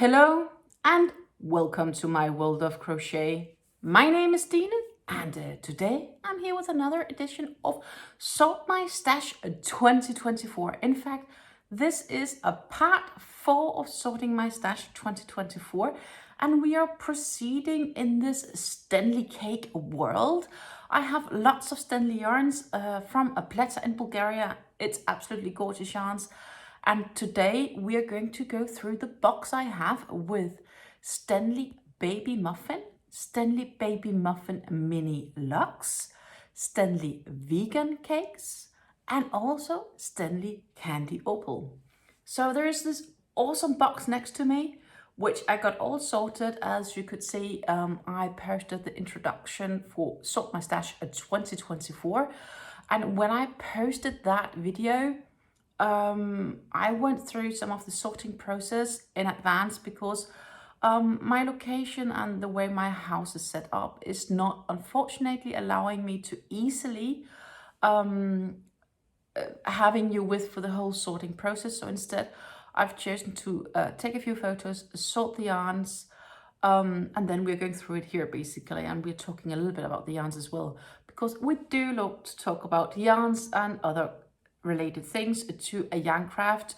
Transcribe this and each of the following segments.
Hello and welcome to my world of crochet. My name is Dina and today I'm here with another edition of Sort My Stash 2024. In fact, this is a part 4 of Sorting My Stash 2024 and we are proceeding in this Stenli cake world. I have lots of Stenli yarns from a platter in Bulgaria. It's absolutely gorgeous yarns. And today we are going to go through the box I have with Stenli Baby Muffin, Stenli Baby Muffin Mini Luxe, Stenli Vegan Cakes, and also Stenli Candy Opal. So there is this awesome box next to me, which I got all sorted. As you could see, I posted the introduction for Sort My Stash 2024. And when I posted that video, I went through some of the sorting process in advance because my location and the way my house is set up is not unfortunately allowing me to easily having you with for the whole sorting process. So instead I've chosen to take a few photos, sort the yarns, and then we're going through it here basically, and we're talking a little bit about the yarns as well, because we do love to talk about yarns and other related things to a yarn craft,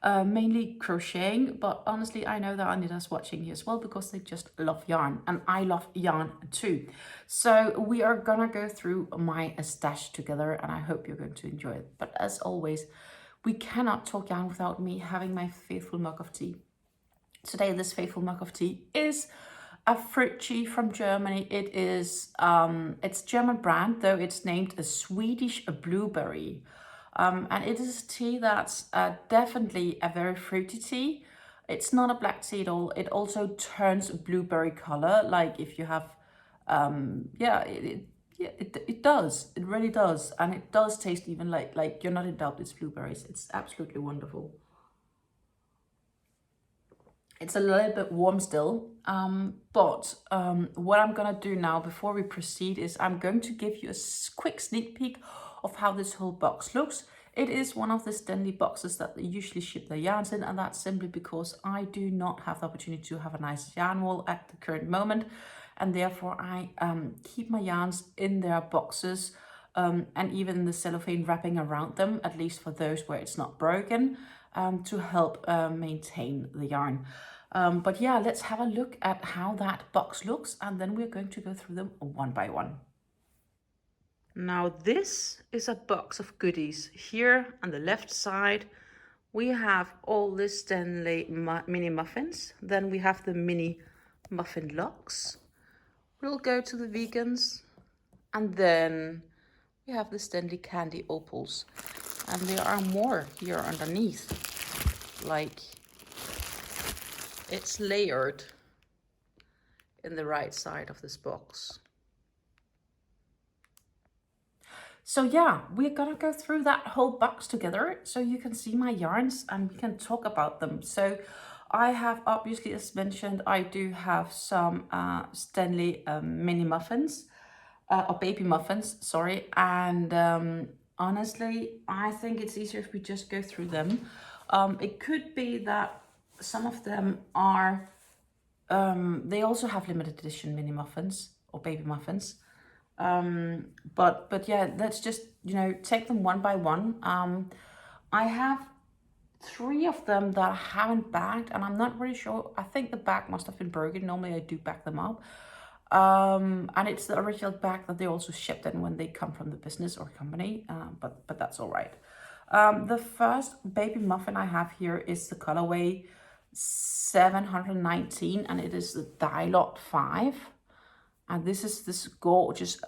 mainly crocheting, but honestly I know there are knitters watching here as well because they just love yarn and I love yarn too. So we are gonna go through my stash together and I hope you're going to enjoy it. But as always, we cannot talk yarn without me having my faithful mug of tea. Today this faithful mug of tea is a fruit tea from Germany. It is it's German brand, though it's named a Swedish blueberry. And it is a tea that's definitely a very fruity tea. It's not a black tea at all. It also turns blueberry color, like if you have, it does. It really does. And it does taste even like you're not in doubt it's blueberries. It's absolutely wonderful. It's a little bit warm still, but what I'm gonna do now before we proceed is I'm going to give you a quick sneak peek of how this whole box looks. It is one of the Stenli boxes that they usually ship their yarns in, and that's simply because I do not have the opportunity to have a nice yarn wall at the current moment, and therefore I keep my yarns in their boxes, and even the cellophane wrapping around them, at least for those where it's not broken, to help maintain the yarn. But yeah, let's have a look at how that box looks, and then we're going to go through them one by one. Now this is a box of goodies. Here on the left side we have all the Stenli mini muffins, then we have the mini muffin locks. We'll go to the vegans, and then we have the Stenli candy opals, and there are more here underneath, like it's layered in the right side of this box. So yeah, we're gonna go through that whole box together so you can see my yarns and we can talk about them. So I have, obviously, as mentioned, I do have some Stenli mini muffins, or baby muffins, sorry. And honestly, I think it's easier if we just go through them. It could be that some of them are, they also have limited edition mini muffins or baby muffins. But yeah, let's just, take them one by one. I have 3 of them that I haven't bagged, and I'm not really sure. I think the bag must have been broken. Normally I do bag them up. And it's the original bag that they also shipped in when they come from the business or company, but that's all right. The first baby muffin I have here is the colorway 719, and it is the Dialot 5. And this is this gorgeous,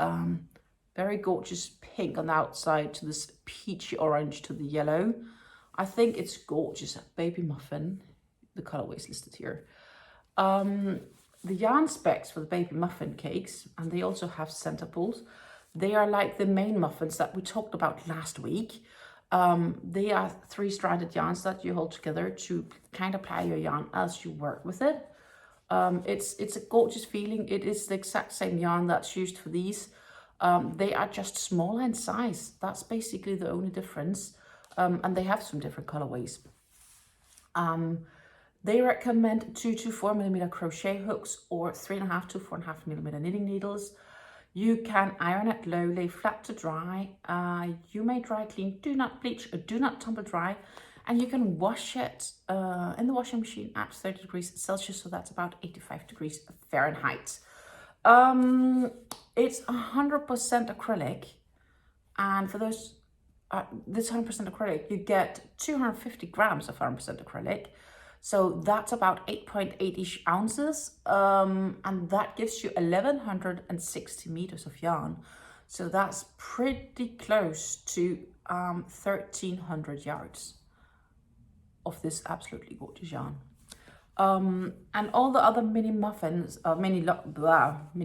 very gorgeous pink on the outside to this peachy orange to the yellow. I think it's gorgeous. Baby muffin. The colorway is listed here. The yarn specs for the baby muffin cakes, and they also have center pulls. They are like the main muffins that we talked about last week. They are 3-stranded yarns that you hold together to kind of apply your yarn as you work with it. It's a gorgeous feeling. It is the exact same yarn that's used for these. They are just smaller in size. That's basically the only difference. And they have some different colorways. They recommend 2 to 4 millimeter crochet hooks or 3.5 to 4.5 millimeter knitting needles. You can iron it low, lay flat to dry. You may dry clean, do not bleach, or do not tumble dry. And you can wash it in the washing machine at 30 degrees Celsius, so that's about 85 degrees Fahrenheit. It's 100% acrylic, and for those, this 100% acrylic, you get 250 grams of 100% acrylic. So that's about 8.8-ish ounces, and that gives you 1,160 meters of yarn. So that's pretty close to 1,300 yards of this absolutely gorgeous yarn. And all the other mini muffins, mini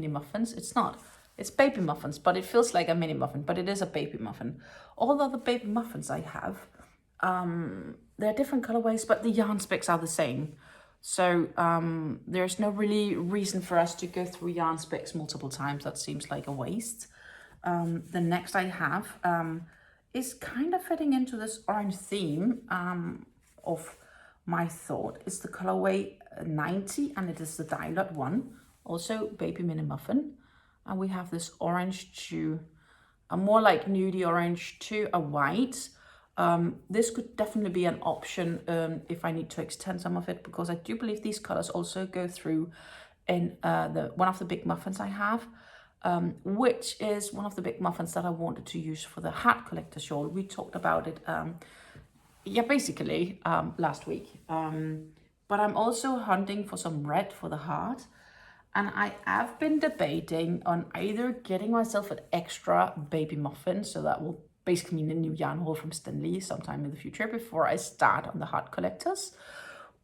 muffins, it's baby muffins, but it feels like a mini muffin, but it is a baby muffin. All the other baby muffins I have, they're different colorways, but the yarn specs are the same. So there's no really reason for us to go through yarn specs multiple times. That seems like a waste. The next I have is kind of fitting into this orange theme of my thought. It's the colorway 90, and it is the dye lot 1, also baby mini muffin. And we have this orange to a more like nudie orange to a white. This could definitely be an option if I need to extend some of it, because I do believe these colors also go through in one of the big muffins I have, which is one of the big muffins that I wanted to use for the hat collector shawl. We talked about it basically last week. But I'm also hunting for some red for the heart, and I have been debating on either getting myself an extra baby muffin, so that will basically mean a new yarn haul from Stenli sometime in the future before I start on the heart collectors,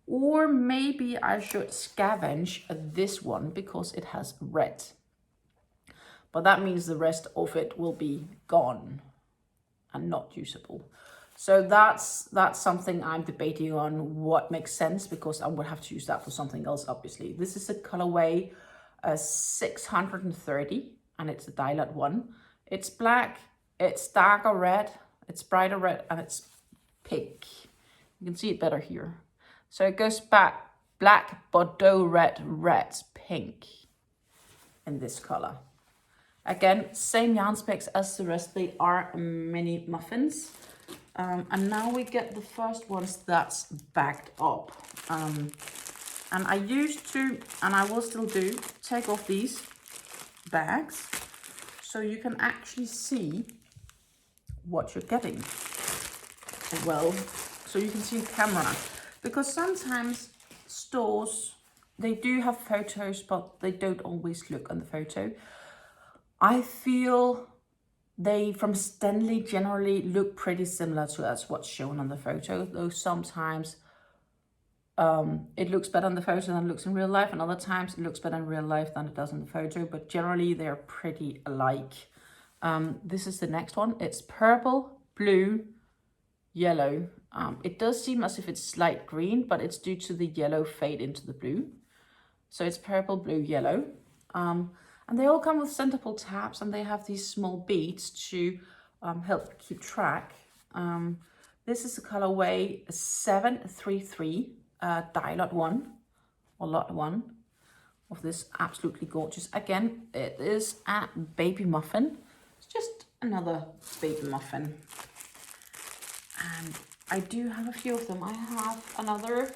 or maybe I should scavenge this one because it has red, but that means the rest of it will be gone and not usable. So that's something I'm debating on what makes sense, because I would have to use that for something else, obviously. This is a colorway 630, and it's a dye lot 1. It's black, it's darker red, it's brighter red, and it's pink. You can see it better here. So it goes back black, Bordeaux red, red, pink in this color. Again, same yarn specs as the rest. They are mini muffins. And now we get the first ones that's backed up. And I used to, and I will still do, take off these bags so you can actually see what you're getting. Well, so you can see camera. Because sometimes stores, they do have photos, but they don't always look on the photo. I feel they, from Stenli, generally look pretty similar to as what's shown on the photo, though sometimes it looks better on the photo than it looks in real life, and other times it looks better in real life than it does in the photo, but generally they're pretty alike. This is the next one. It's purple, blue, yellow. It does seem as if it's light green, but it's due to the yellow fade into the blue. So it's purple, blue, yellow. And they all come with center pull tabs, and they have these small beads to help keep track. This is the colorway 733, dye lot 1, or lot 1 of this absolutely gorgeous. Again, it is a baby muffin. It's just another baby muffin. And I do have a few of them. I have another,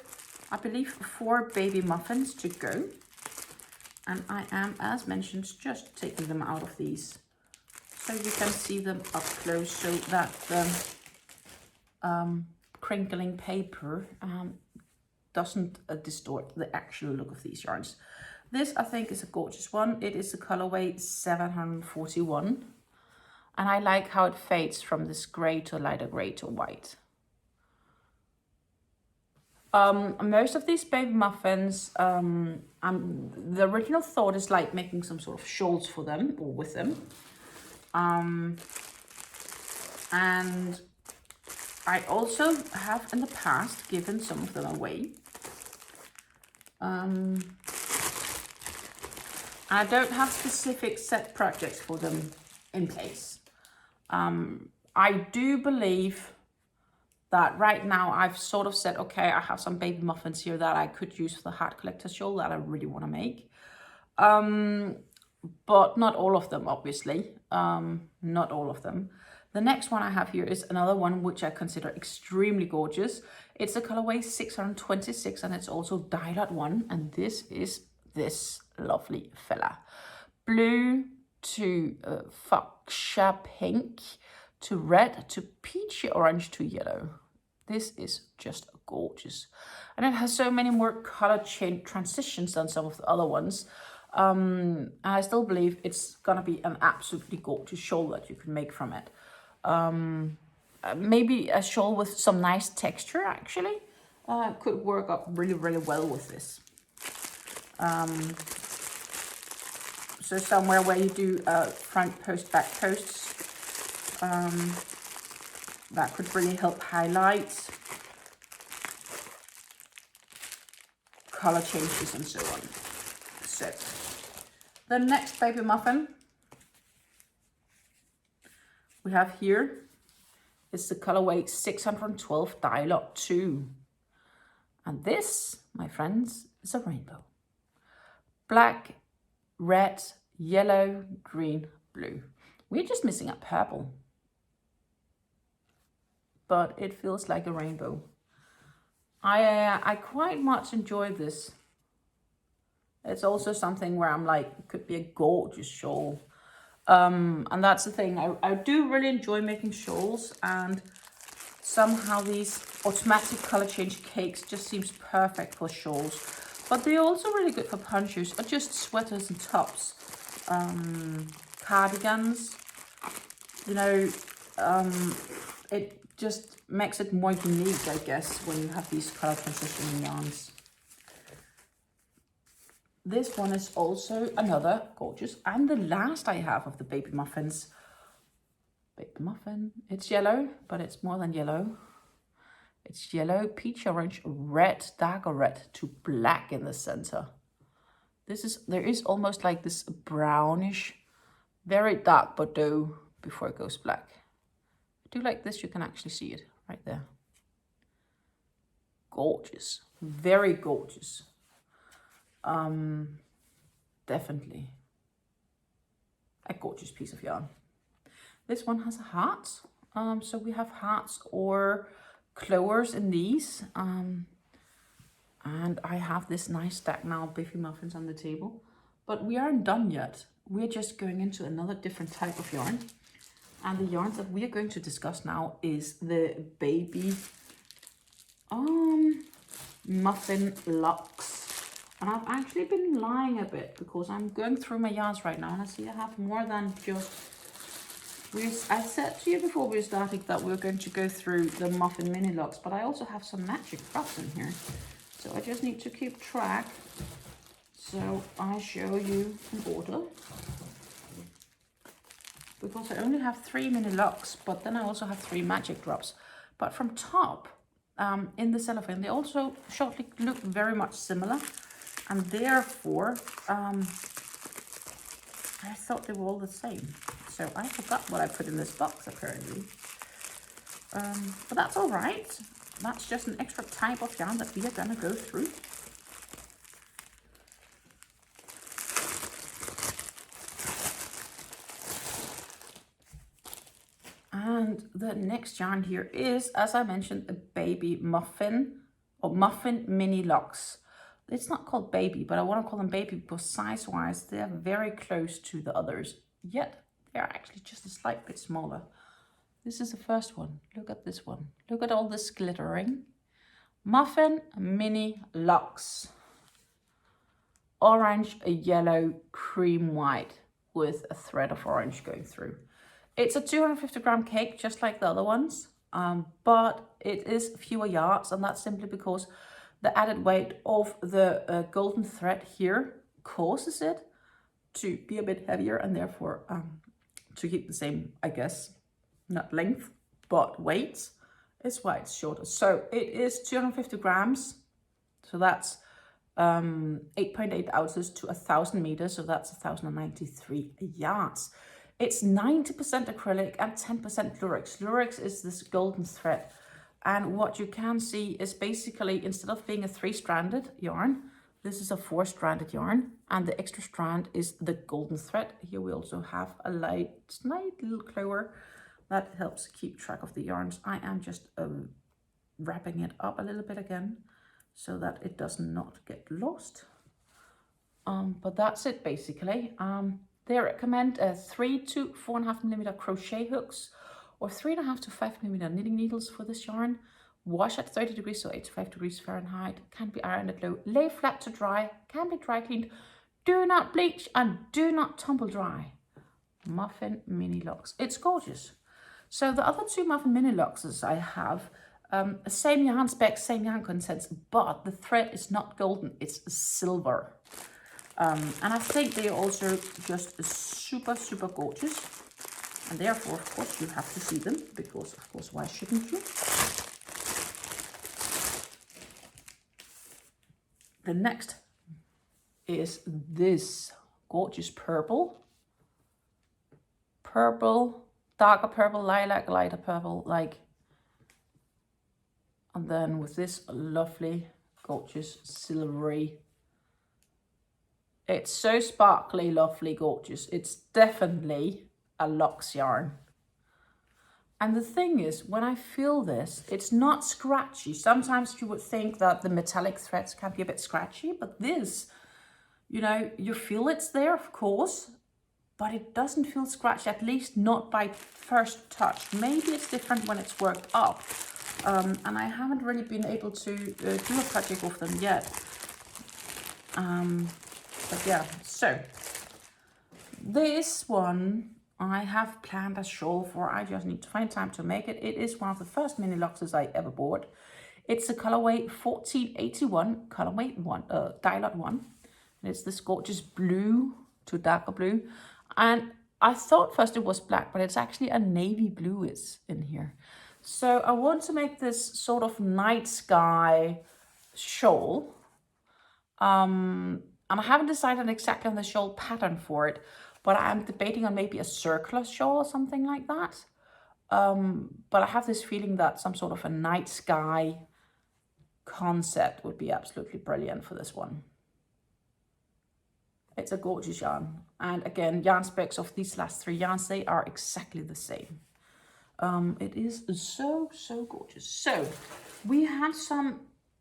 I believe, 4 baby muffins to go. And I am, as mentioned, just taking them out of these so you can see them up close, so that the crinkling paper doesn't distort the actual look of these yarns. This, I think, is a gorgeous one. It is the colorway 741. And I like how it fades from this gray to lighter gray to white. Most of these baby muffins, the original thought is like making some sort of shawls for them or with them. And I also have in the past given some of them away. I don't have specific set projects for them in place. I do believe that right now I've sort of said, okay, I have some baby muffins here that I could use for the hat collector shawl that I really want to make. But not all of them, obviously. Not all of them. The next one I have here is another one which I consider extremely gorgeous. It's the colorway 626 and it's also dye-dot one. And this is this lovely fella. Blue to fuchsia pink to red to peachy orange to yellow. This is just gorgeous. And it has so many more color change transitions than some of the other ones. And I still believe it's gonna be an absolutely gorgeous shawl that you can make from it. Maybe a shawl with some nice texture actually could work up really, really well with this. So somewhere where you do front post, back posts, that could really help highlight color changes and so on. So the next baby muffin we have here is the colorway 612 dye-dot 2. And this, my friends, is a rainbow. Black, red, yellow, green, blue. We're just missing a purple. But it feels like a rainbow. I quite much enjoy this. It's also something where I'm like, it could be a gorgeous shawl. And that's the thing, I do really enjoy making shawls, and somehow these automatic color change cakes just seems perfect for shawls. But they're also really good for ponchos or just sweaters and tops, cardigans. You know, it just makes it more unique, I guess, when you have these color transitioning yarns. This one is also another gorgeous, and the last I have of the baby muffins. Baby muffin, it's yellow, but it's more than yellow. It's yellow, peach orange, red, darker red to black in the center. There is almost like this brownish, very dark Bordeaux before it goes black. I do like this, you can actually see it right there. Gorgeous, very gorgeous. Definitely a gorgeous piece of yarn. This one has a heart. So we have hearts or clovers in these. And I have this nice stack now of baby muffins on the table. But we aren't done yet. We're just going into another different type of yarn. And the yarns that we are going to discuss now is the baby muffin locks. And I've actually been lying a bit because I'm going through my yarns right now and I see I have more than just... I said to you before we started that we were going to go through the muffin mini locks, but I also have some magic drops in here. So I just need to keep track. So I show you in order. Because I only have 3 mini locks, but then I also have 3 magic drops. But from top, in the cellophane, they also shortly look very much similar. And therefore, I thought they were all the same. So I forgot what I put in this box, apparently. But that's all right. That's just an extra type of yarn that we are going to go through. And the next yarn here is, as I mentioned, a baby muffin or muffin mini locks. It's not called baby, but I want to call them baby because size-wise, they're very close to the others. Yet, they're actually just a slight bit smaller. This is the first one. Look at this one. Look at all this glittering. Muffin mini locks. Orange, yellow, cream white with a thread of orange going through. It's a 250 gram cake, just like the other ones, but it is fewer yards, and that's simply because the added weight of the golden thread here causes it to be a bit heavier and therefore to keep the same, I guess, not length, but weight is why it's shorter. So it is 250 grams. So that's 8.8 ounces to 1,000 meters. So that's 1,093 yards. It's 90% acrylic and 10% lurex. Lurex is this golden thread. And what you can see is basically, instead of being a 3-stranded yarn, this is a 4-stranded yarn, and the extra strand is the golden thread. Here we also have a light little clover that helps keep track of the yarns. I am just wrapping it up a little bit again so that it does not get lost. But that's it basically. They recommend 3 to 4.5 millimeter crochet hooks or 3.5 to 5 millimeter knitting needles for this yarn. Wash at 30 degrees, so 85 degrees Fahrenheit. Can be ironed at low. Lay flat to dry. Can be dry cleaned. Do not bleach and do not tumble dry. Muffin mini locks. It's gorgeous. So the other 2 Muffin mini locks I have, same yarn spec, same yarn contents, but the thread is not golden, it's silver. And I think they are also just super, super gorgeous. And therefore, of course, you have to see them, because, of course, why shouldn't you? The next is this gorgeous purple. Purple, darker purple, lilac, lighter purple, like. And then with this lovely, gorgeous, silvery. It's so sparkly, lovely, gorgeous. It's definitely a Locks yarn. And the thing is, when I feel this, it's not scratchy. Sometimes you would think that the metallic threads can be a bit scratchy, but this, you know, you feel it's there, of course, but it doesn't feel scratchy, at least not by first touch. Maybe it's different when it's worked up. And I haven't really been able to do a project with them yet. But yeah, so this one I have planned a shawl for. I just need to find time to make it. It is one of the first mini Loxes I ever bought. It's a colorway 1481, colorway 1, dye lot 1. And it's this gorgeous blue to darker blue. And I thought first it was black, but it's actually a navy blue is in here. So I want to make this sort of night sky shawl. And I haven't decided exactly on the shawl pattern for it, but I'm debating on maybe a circular shawl or something like that. But I have this feeling that some sort of a night sky concept would be absolutely brilliant for this one. It's a gorgeous yarn. And again, yarn specs of these last 3 yarns, they are exactly the same. It is so, so gorgeous. So we have some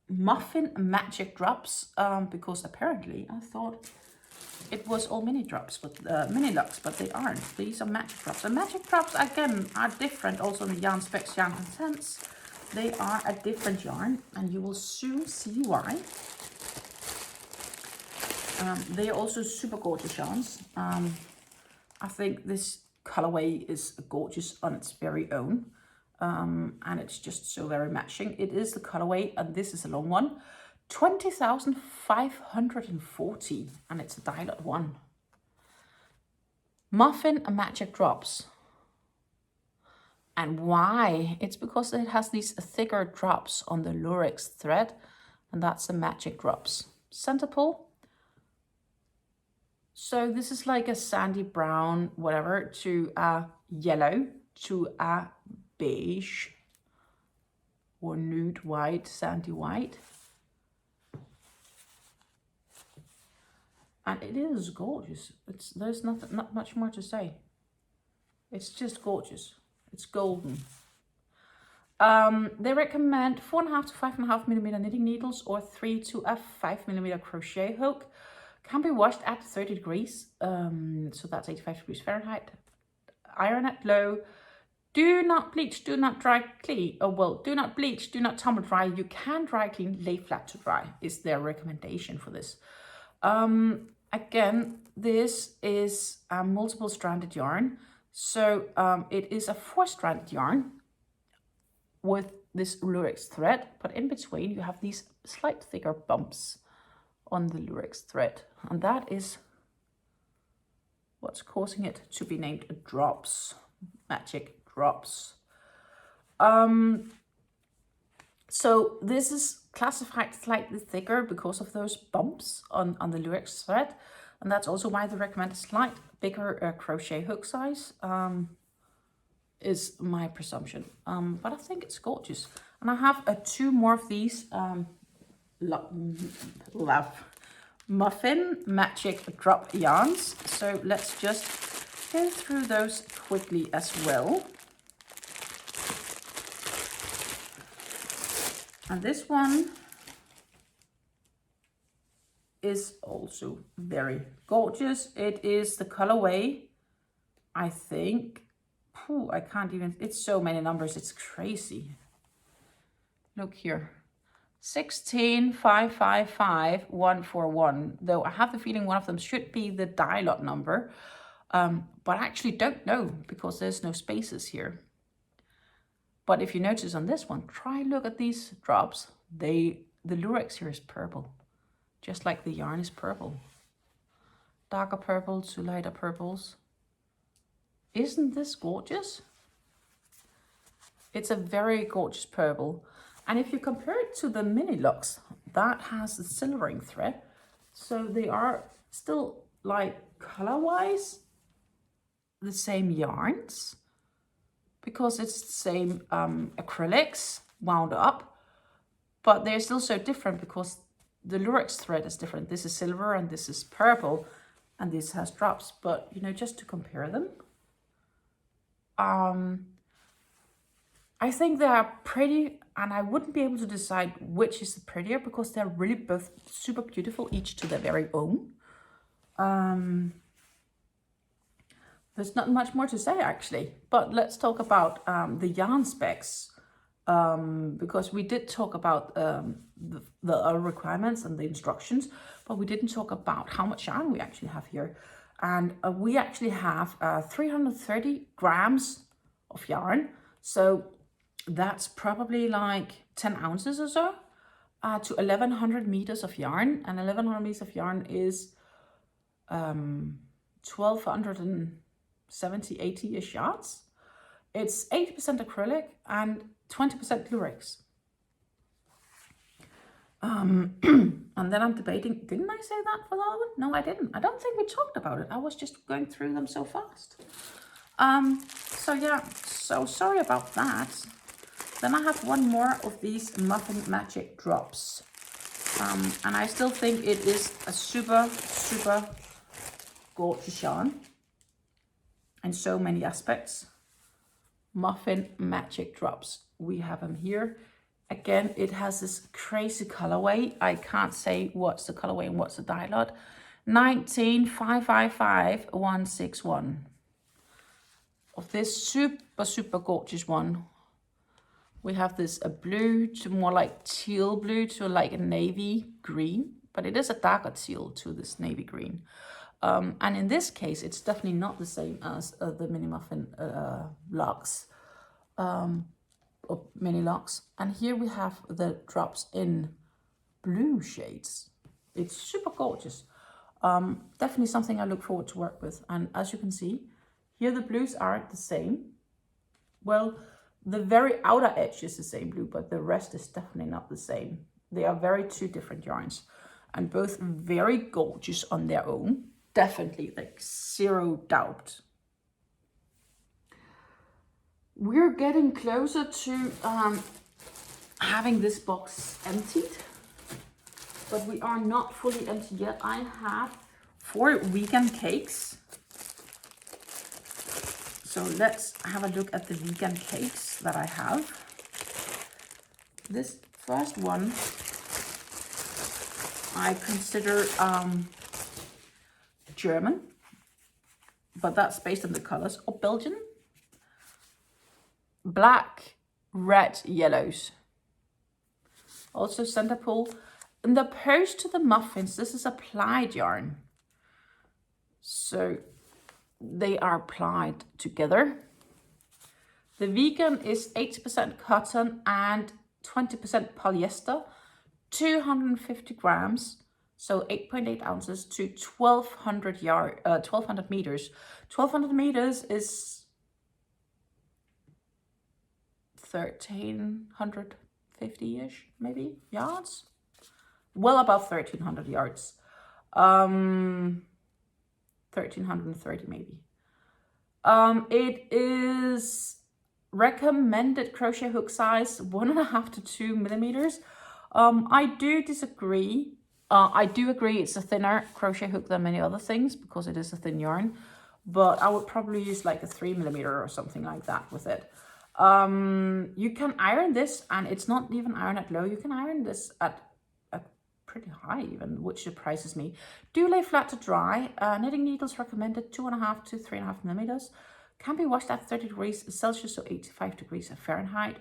Muffin magic drops, because apparently I thought it was all mini drops, but mini Lux, but they aren't. These are magic drops. And magic drops again are different also in the yarn specs, yarn contents. They are a different yarn, and you will soon see why. They are also super gorgeous yarns. I think this colorway is gorgeous on its very own. And it's just so very matching. It is the colorway, and this is a long one, 20,540, and it's a dye lot 1. Muffin magic drops. And why? It's because it has these thicker drops on the lurex thread, and that's the magic drops. Center pull. So this is like a sandy brown, whatever, to a yellow, to a beige or nude white, sandy white. And it is gorgeous. There's not much more to say. It's just gorgeous. It's golden. They recommend 4.5 to 5.5 millimeter knitting needles or 3 to a 5 millimeter crochet hook. Can be washed at 30 degrees, so that's 85 degrees Fahrenheit. Iron at low. Do not bleach, do not dry clean. Oh, well, do not bleach, do not tumble dry. You can dry clean, lay flat to dry is their recommendation for this. Again, this is a multiple stranded yarn. So it is a 4-stranded yarn with this lurex thread, but in between you have these slight thicker bumps on the lurex thread, and that is what's causing it to be named drops, magic drops. So this is classified slightly thicker because of those bumps on the lurex thread, and that's also why they recommend a slight bigger crochet hook size, is my presumption. But I think it's gorgeous. And I have two more of these Muffin Magic Drop yarns. So let's just go through those quickly as well. And this one is also very gorgeous. It is the colorway, I think. I can't even, it's so many numbers, it's crazy. Look here. 16555141, though I have the feeling one of them should be the die lot number, but I actually don't know because there's no spaces here. But if you notice on this one, try look at these drops. The lurex here is purple, just like the yarn is purple. Darker purple to lighter purples. Isn't this gorgeous? It's a very gorgeous purple. And if you compare it to the mini locks, that has the silvering thread. So they are still like color-wise the same yarns because it's the same acrylics wound up, but they're still so different because the lurex thread is different. This is silver and this is purple and this has drops, but you know, just to compare them, I think they are pretty, and I wouldn't be able to decide which is the prettier because they're really both super beautiful, each to their very own. There's not much more to say actually, but let's talk about the yarn specs, because we did talk about the requirements and the instructions, but we didn't talk about how much yarn we actually have here. And we actually have 330 grams of yarn. So that's probably like 10 ounces or so to 1100 meters of yarn. And 1100 meters of yarn is 1270, 80-ish yards. It's 80% acrylic and 20% lurex. And then I'm debating, didn't I say that for the other one? No, I didn't. I don't think we talked about it. I was just going through them so fast. So yeah, so sorry about that. Then I have one more of these Muffin Magic drops. And I still think it is a super, super gorgeous yarn in so many aspects. Muffin Magic drops. We have them here. Again, it has this crazy colorway. I can't say what's the colorway and what's the die lot. 19555161. Of this super, super gorgeous one. We have this a blue to more like teal blue to like a navy green, but it is a darker teal to this navy green. And in this case, it's definitely not the same as the mini muffin locks, or mini locks. And here we have the drops in blue shades. It's super gorgeous. Definitely something I look forward to work with. And as you can see, here the blues aren't the same. Well, the very outer edge is the same blue, but the rest is definitely not the same. They are very two different yarns and both very gorgeous on their own. Definitely, like zero doubt. We're getting closer to having this box emptied, but we are not fully empty yet. I have 4 vegan cakes. So let's have a look at the vegan cakes that I have. This first one I consider German, but that's based on the colors, or Belgian. Black, red, yellows. Also center pull. In the post to the muffins, this is a plied yarn. So they are plied together. The vegan is 80% cotton and 20% polyester, 250 grams, so 8.8 ounces to 1200 meters. 1200 meters is 1350-ish, maybe, yards? Well above 1300 yards. 1330 maybe. It is recommended crochet hook size 1.5 to 2 millimeters. I do disagree. I do agree it's a thinner crochet hook than many other things because it is a thin yarn, but I would probably use like a 3 millimeter or something like that with it. You can iron this, and it's not even iron at low. You can iron this at pretty high even, which surprises me. Do lay flat to dry. Knitting needles recommended 2.5 to 3.5 millimeters. Can be washed at 30 degrees Celsius, so 85 degrees Fahrenheit.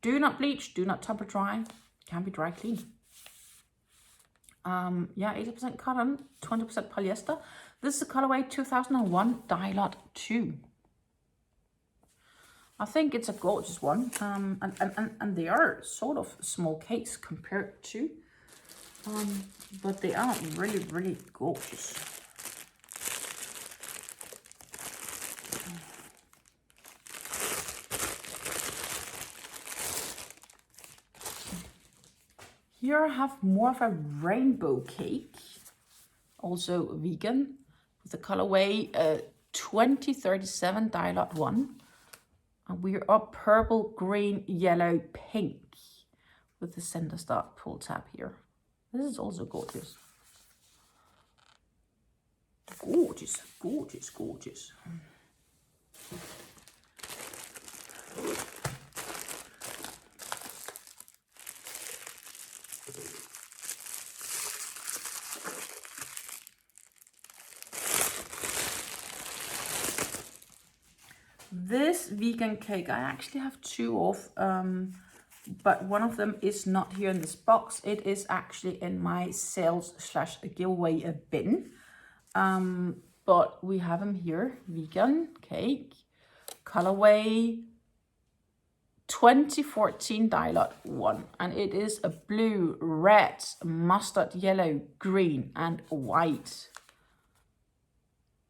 Do not bleach, do not tumble dry. Can be dry clean. Yeah, 80% cotton, 20% polyester. This is a colorway 2001 Dye Lot 2. I think it's a gorgeous one, and they are sort of small cakes compared to, but they are really, really gorgeous. Here I have more of a rainbow cake, also vegan, with the colorway 2037 Dye Lot 1. And we are up purple, green, yellow, pink with the center start pull tab here. This is also gorgeous. Gorgeous, gorgeous, gorgeous. This vegan cake, I actually have two of, but one of them is not here in this box. It is actually in my sales / giveaway bin. But we have them here. Vegan cake, colorway 2014 Dye Lot 1. And it is a blue, red, mustard, yellow, green, and white.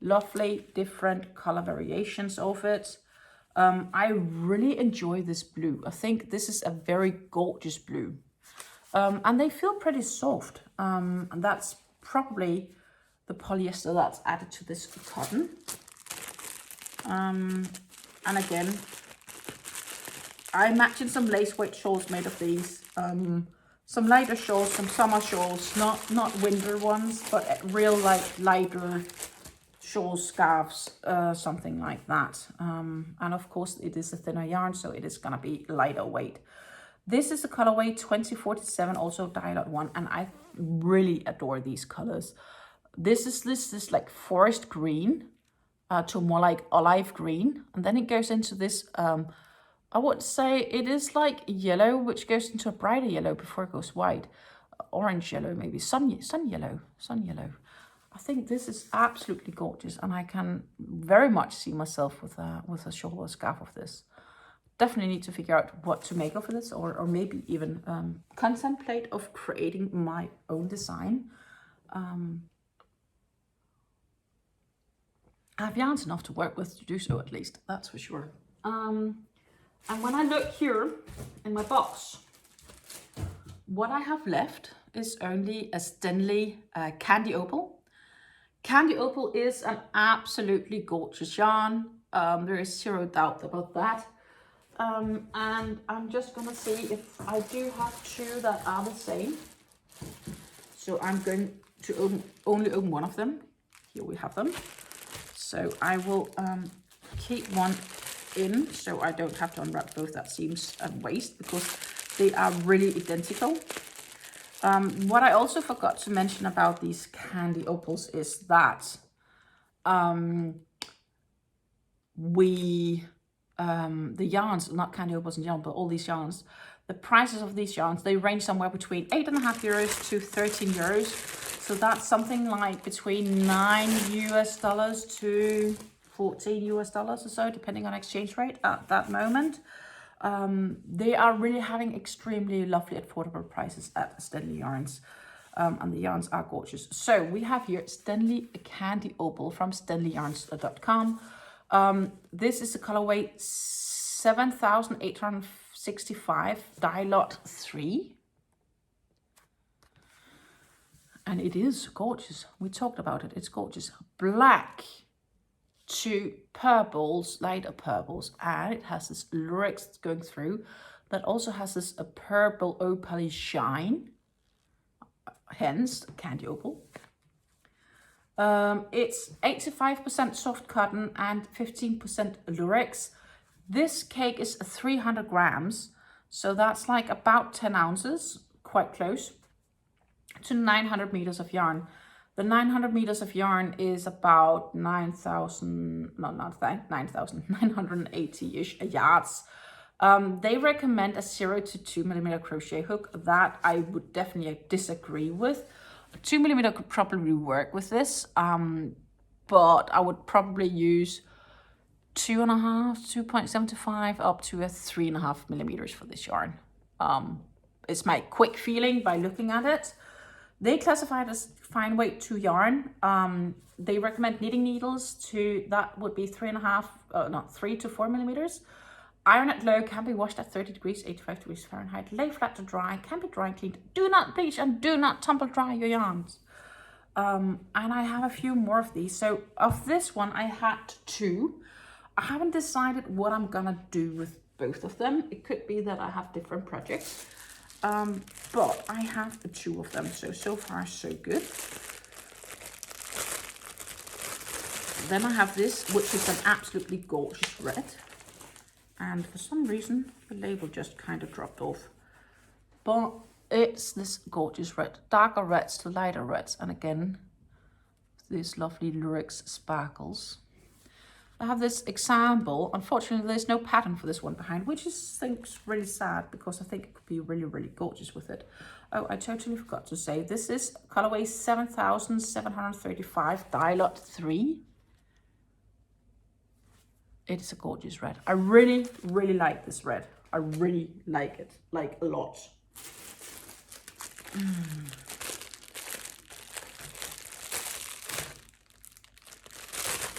Lovely different color variations of it. I really enjoy this blue. I think this is a very gorgeous blue. And they feel pretty soft. And that's probably the polyester that's added to this cotton. And again, I imagine some lace weight shawls made of these. Some lighter shawls, some summer shawls, not winter ones, but real like lighter shawls, scarves, something like that. And of course it is a thinner yarn, so it is gonna be lighter weight. This is the colorway 2047, also Dye Lot 1, and I really adore these colors. This is like forest green to more like olive green, and then it goes into this, I would say it is like yellow, which goes into a brighter yellow before it goes white. Orange yellow, maybe sun yellow. I think this is absolutely gorgeous, and I can very much see myself with a shawl or scarf of this. Definitely need to figure out what to make of this, or maybe even contemplate of creating my own design. I have yarns enough to work with to do so, at least, that's for sure. And when I look here in my box, what I have left is only a Stenli Candy Opal. Candy Opal is an absolutely gorgeous yarn. There is zero doubt about that. And I'm just gonna see if I do have two that are the same. So I'm going to only open one of them. Here we have them. So I will keep one in so I don't have to unwrap both. That seems a waste because they are really identical. What I also forgot to mention about these Candy Opals is that the yarns, not Candy Opals and yarn, but all these yarns, the prices of these yarns, they range somewhere between 8.5 euros to 13 euros. So that's something like between $9 US to $14 US or so, depending on exchange rate at that moment. They are really having extremely lovely affordable prices at Stenli Yarns, and the yarns are gorgeous. So we have here Stenli Candy Opal from stenliyarns.com. This is the colorway 7865 Dye Lot 3. And it is gorgeous. We talked about it. It's gorgeous. Black to purples, lighter purples, and it has this lyrics going through that also has this a purple opal shine, hence candy opal. It's 85% soft cotton and 15% lurex. This cake is 300 grams, so that's like about 10 ounces, quite close to 900 meters of yarn. The 900 meters of yarn is about 9,980-ish yards. They recommend a 0 to 2 millimeter crochet hook. That I would definitely disagree with. A 2 millimeter could probably work with this, but I would probably use 2.75 up to a 3.5 millimeters for this yarn. It's my quick feeling by looking at it. They classify it as fine weight 2 yarn. They recommend knitting needles that would be 3 to 4 millimeters. Iron at low, can be washed at 30 degrees, 85 degrees Fahrenheit. Lay flat to dry, can be dry cleaned. Do not bleach and do not tumble dry your yarns. And I have a few more of these. So of this one, I had 2. I haven't decided what I'm gonna do with both of them. It could be that I have different projects. But I have 2 of them, so far so good. Then I have this, which is an absolutely gorgeous red. And for some reason, the label just kind of dropped off. But it's this gorgeous red, darker reds to lighter reds. And again, these lovely lyrics sparkles. I have this example. Unfortunately, there's no pattern for this one behind, which is, I think, really sad because I think it could be really, really gorgeous with it. Oh, I totally forgot to say, this is colorway 7735, dye lot 3. It is a gorgeous red. I really, really like this red. I really like it, like a lot.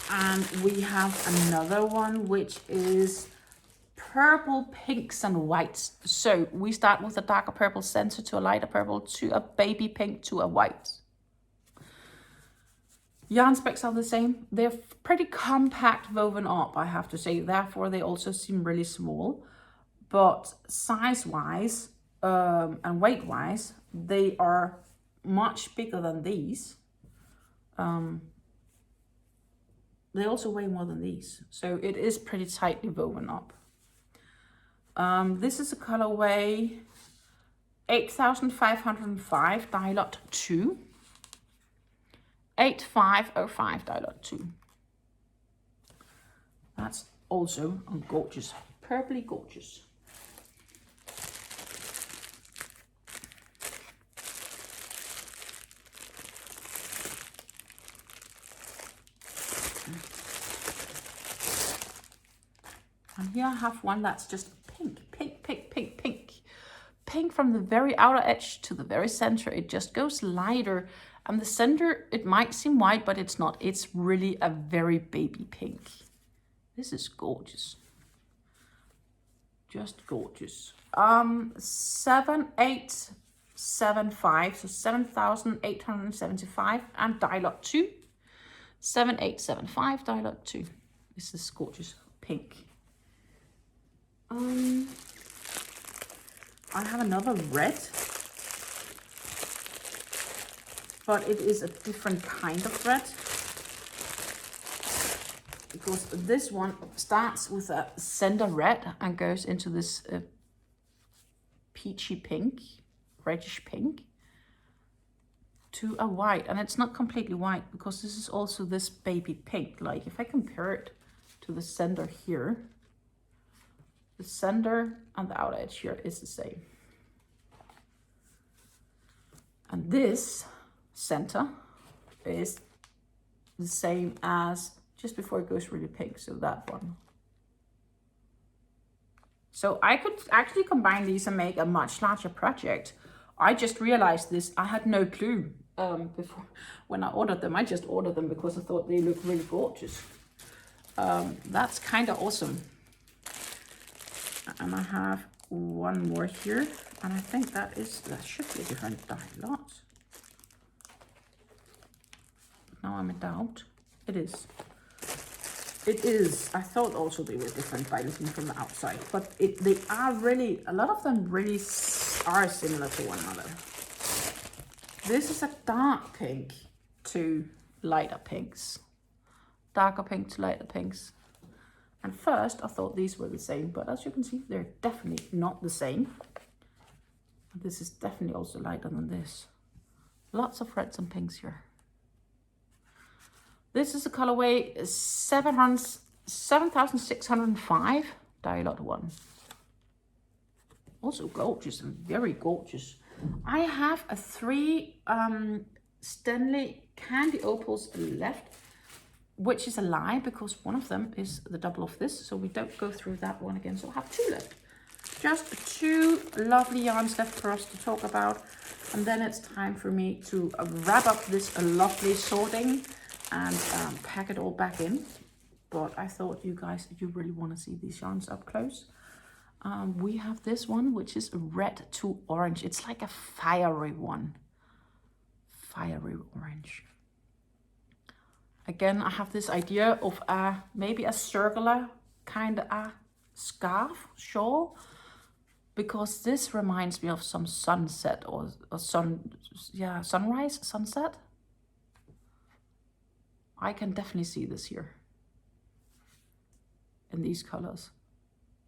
And we have another one, which is purple, pinks, and whites. So we start with a darker purple center to a lighter purple to a baby pink to a white. Yarn specs are the same. They're pretty compact woven up, I have to say. Therefore, they also seem really small. But size-wise and weight-wise, they are much bigger than these. They also weigh more than these. So it is pretty tightly woven up. This is a colorway 8505, dye lot 2. 8505, dye lot 2. That's also gorgeous, purpley gorgeous. And here I have one that's just pink, pink, pink, pink, pink. Pink from the very outer edge to the very center. It just goes lighter. And the center, it might seem white, but it's not. It's really a very baby pink. This is gorgeous. Just gorgeous. 7875, so 7875, and dye lot 2. 7875, dye lot 2. This is gorgeous pink. I have another red, but it is a different kind of red, because this one starts with a center red and goes into this peachy pink, reddish pink, to a white. And it's not completely white, because this is also this baby pink. Like if I compare it to the center here, the center and the outer edge here is the same. And this center is the same as just before it goes really pink, so that one. So I could actually combine these and make a much larger project. I just realized this. I had no clue before when I ordered them. I just ordered them because I thought they looked really gorgeous. That's kind of awesome. And I have one more here, and I think that should be a different dye lot. Now I'm in doubt. It is. it is. I thought also they were different by looking from the outside, but they are really, a lot of them really are similar to one another. This is a dark pink to lighter pinks. Darker pink to lighter pinks. And first I thought these were the same, but as you can see, they're definitely not the same. This is definitely also lighter than this. Lots of reds and pinks here. This is the colorway 7605 Dialog 1. Also gorgeous and very gorgeous. I have a 3 Stenli candy opals left, which is a lie because one of them is the double of this, so we don't go through that one again. So I have 2 left. Just 2 lovely yarns left for us to talk about, and then it's time for me to wrap up this lovely sorting and pack it all back in. But I thought you guys, you really want to see these yarns up close. We have this one, which is red to orange. It's like a fiery one. Fiery orange. Again, I have this idea of maybe a circular kind of a scarf shawl, because this reminds me of some sunset or sunrise, sunset. I can definitely see this here in these colors.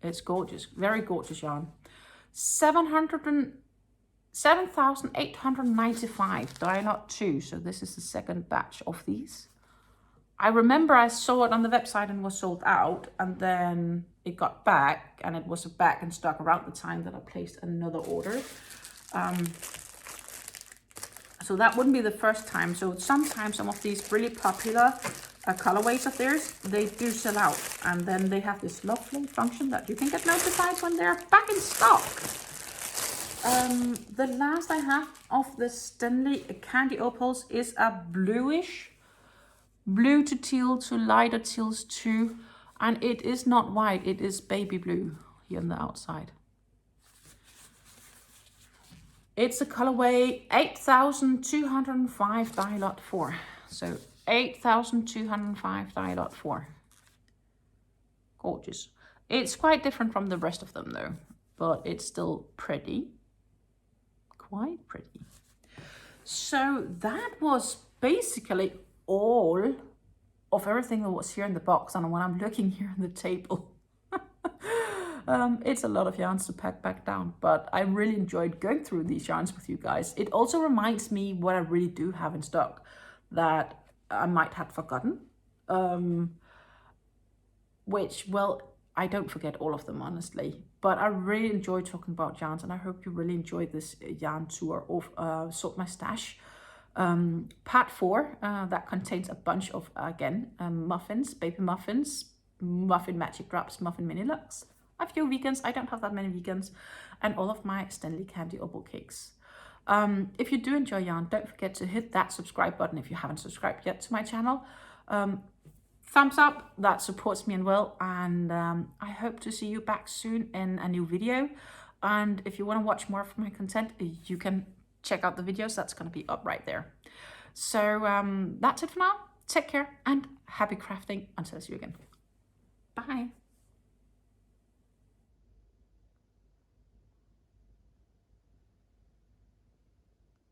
It's gorgeous, very gorgeous yarn. 7,895 Dialog 2. So this is the second batch of these. I remember I saw it on the website and was sold out, and then it got back, and it was back in stock around the time that I placed another order. So that wouldn't be the first time. So sometimes some of these really popular colorways of theirs, they do sell out, and then they have this lovely function that you can get notified when they're back in stock. The last I have of the Stenli candy opals is a bluish, blue to teal to lighter teals too, and it is not white, it is baby blue here on the outside. It's the colorway 8,205 Dialog 4. So 8,205 Dialog 4. Gorgeous. It's quite different from the rest of them though, but it's still pretty. Quite pretty. So that was basically all of everything that was here in the box, and when I'm looking here on the table, it's a lot of yarns to pack back down, but I really enjoyed going through these yarns with you guys. It also reminds me what I really do have in stock that I might have forgotten, which, well, I don't forget all of them, honestly, but I really enjoy talking about yarns, and I hope you really enjoyed this yarn tour of Sort My Stash. Part 4, that contains a bunch of, again, muffins, baby muffins, muffin magic drops, muffin mini luxe, a few vegans, I don't have that many vegans, and all of my Stenli candy opal cakes. If you do enjoy yarn, don't forget to hit that subscribe button if you haven't subscribed yet to my channel. Thumbs up, that supports me and well, and I hope to see you back soon in a new video. And if you want to watch more of my content, you can check out the videos, that's going to be up right there. So that's it for now. Take care and happy crafting. Until I see you again. Bye.